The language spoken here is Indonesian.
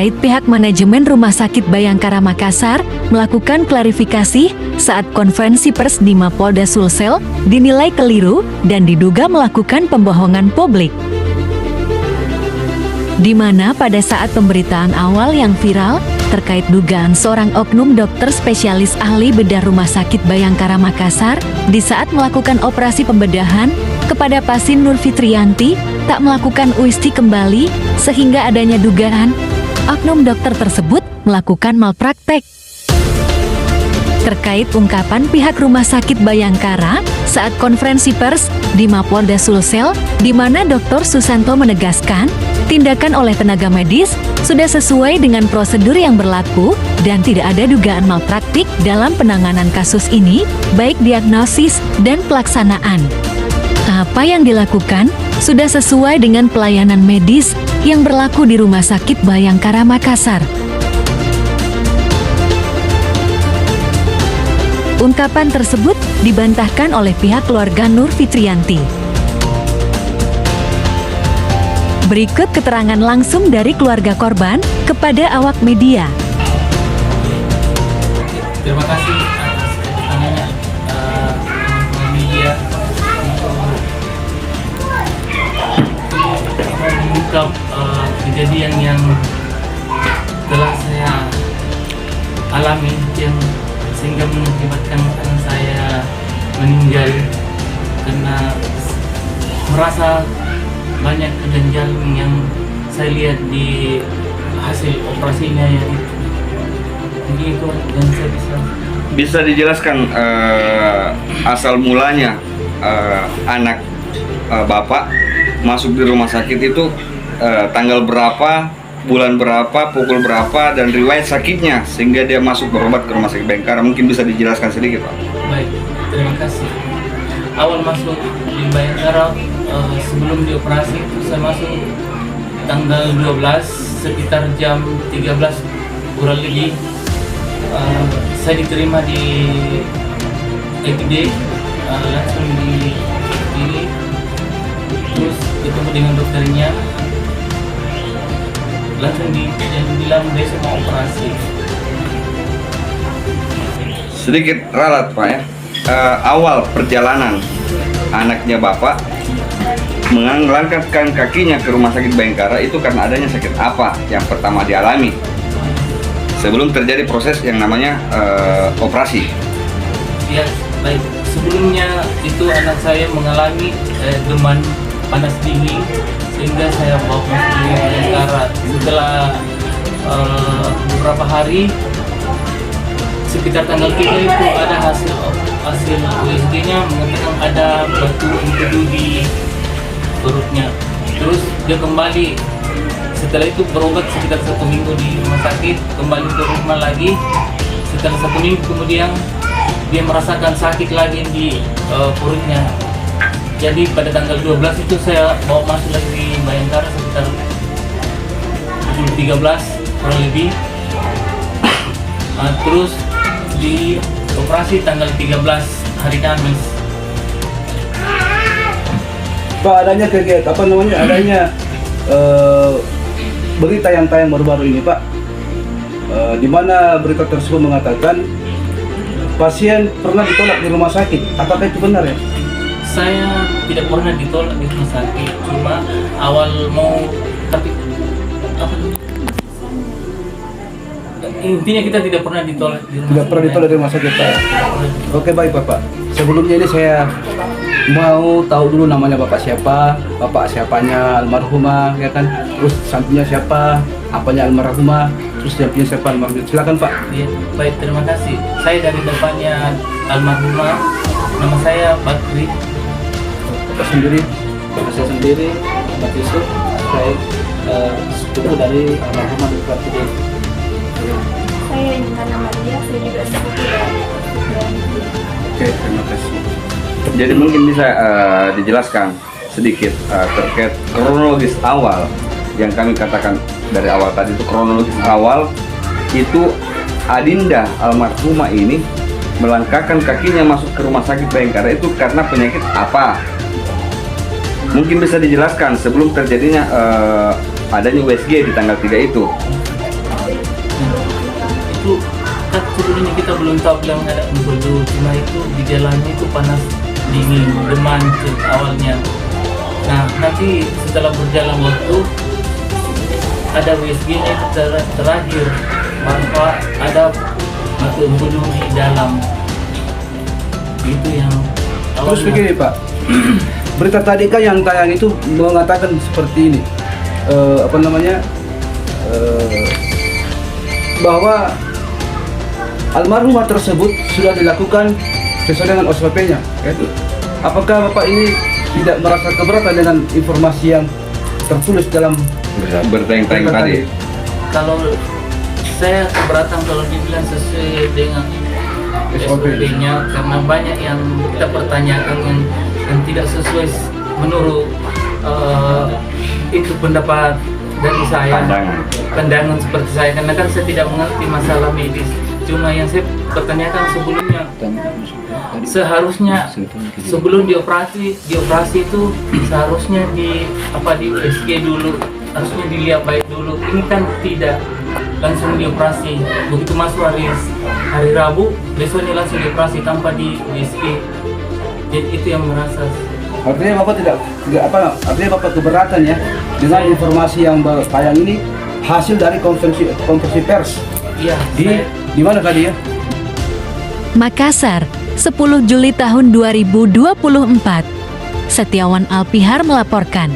terkait pihak manajemen Rumah Sakit Bayangkara Makassar melakukan klarifikasi saat konferensi pers di Mapolda Sulsel dinilai keliru dan diduga melakukan pembohongan publik. Di mana pada saat pemberitaan awal yang viral terkait dugaan seorang oknum dokter spesialis ahli bedah Rumah Sakit Bayangkara Makassar di saat melakukan operasi pembedahan kepada pasien Nur Fitriyanti tak melakukan USG kembali sehingga adanya dugaan oknum dokter tersebut melakukan malpraktek. Terkait ungkapan pihak Rumah Sakit Bayangkara saat konferensi pers di Mapolda Sulsel, di mana Dr. Susanto menegaskan tindakan oleh tenaga medis sudah sesuai dengan prosedur yang berlaku dan tidak ada dugaan malpraktik dalam penanganan kasus ini, baik diagnosis dan pelaksanaan. Apa yang dilakukan sudah sesuai dengan pelayanan medis yang berlaku di Rumah Sakit Bayangkara Makassar. Ungkapan tersebut dibantahkan oleh pihak keluarga Nur Fitriyanti. Berikut keterangan langsung dari keluarga korban kepada awak media. Terima kasih atas kedatangannya media untuk mengungkap kejadian yang telah saya alami yang sehingga mengakibatkan anak saya meninggal karena merasa banyak keganjalan yang saya lihat di hasil operasinya ya. Jadi itu yang saya bisa dijelaskan asal mulanya anak bapak masuk di rumah sakit itu tanggal berapa, bulan berapa, pukul berapa, dan riwayat sakitnya sehingga dia masuk berobat ke Rumah Sakit Bayangkara. Mungkin bisa dijelaskan sedikit, Pak? Baik, terima kasih. Awal masuk di Bayangkara sebelum dioperasi saya masuk tanggal 12 sekitar jam 13 kurang lebih. Saya diterima di EGD langsung di sini, terus ketemu dengan dokternya, langsung dibilang besok mau operasi. Sedikit ralat, Pak ya. Awal perjalanan anaknya bapak mengangkatkan kakinya ke Rumah Sakit Bayangkara itu karena adanya sakit apa yang pertama dialami sebelum terjadi proses yang namanya operasi? Ya, baik. Sebelumnya itu anak saya mengalami demam panas dingin sehingga saya bawa masuk di Bayangkara. Setelah beberapa hari, sekitar tanggal 3 itu ada hasil USG-nya mengatakan ada batu empedu di perutnya. Terus dia kembali, setelah itu berobat sekitar 1 minggu di rumah sakit, kembali ke rumah lagi. Setelah 1 minggu kemudian dia merasakan sakit lagi di perutnya. Jadi pada tanggal 12 itu saya bawa masuk lagi di Bayangkara sekitar pukul 13 kurang lebih. Terus di operasi tanggal 13 hari Kamis. Pak, adanya kegiatan adanya berita yang tayang baru-baru ini, Pak, di mana berita tersebut mengatakan pasien pernah ditolak di rumah sakit. Apakah itu benar ya? Saya tidak pernah ditolak di rumah sakit, cuma awal mau tapi apa? Intinya kita tidak pernah ditolak di rumah sakit. Tidak pernah ditolak di rumah sakit, Pak. Oke, baik, Bapak. Sebelumnya ini saya mau tahu dulu namanya Bapak siapa, Bapak siapanya almarhumah, ya kan? Terus sampingnya siapa, apanya almarhumah, terus sampingnya siapa almarhumah. Silakan, Pak. Ya, baik, terima kasih. Saya dari bapaknya almarhumah, nama saya Bakri. Bapak sendiri, saya sendiri, Bapak Yusuf, saya sepupu dari almarhumah Bakri. Saya Intan Amalia, saya juga sepupu dari. Oke, terima kasih. Jadi mungkin bisa dijelaskan sedikit terkait kronologis awal yang kami katakan dari awal tadi. Itu kronologis awal itu Adinda almarhumah ini melangkahkan kakinya masuk ke Rumah Sakit Bayangkara itu karena penyakit apa? Mungkin bisa dijelaskan sebelum terjadinya adanya USG di tanggal 3 itu. itu kan sebelumnya kita belum tahu bilang ada empedu, cuma itu gejalanya itu panas dingin, demam awalnya. Nah nanti setelah berjalan waktu ada USG-nya terakhir bahwa ada mata empedu di dalam. Itu yang Terus awalnya. begini Pak, berita tadi kan yang tayang itu mengatakan seperti ini, bahwa almarhumah tersebut sudah dilakukan sesuai dengan SOP-nya. Apakah Bapak ini tidak merasa keberatan dengan informasi yang tertulis dalam Berteng-teng tadi. Kalau saya keberatan kalau dibilang sesuai dengan SOP-nya, karena banyak yang kita pertanyakan yang tidak sesuai menurut itu pendapat dari saya, pandangan seperti saya, karena kan saya tidak mengerti masalah medis. Cuma yang saya pertanyakan sebelumnya, seharusnya sebelum dioperasi itu seharusnya di USG dulu, harusnya dilihat baik dulu. Ini kan tidak langsung dioperasi, begitu masuk hari Rabu besoknya langsung dioperasi tanpa di USG. Jadi itu yang merasa. Artinya Bapak artinya Bapak keberatan ya dengan informasi yang tayang ini hasil dari konferensi pers. Iya. Di mana tadi ya? Makassar, 10 Juli tahun 2024. Setiawan Alpihar melaporkan.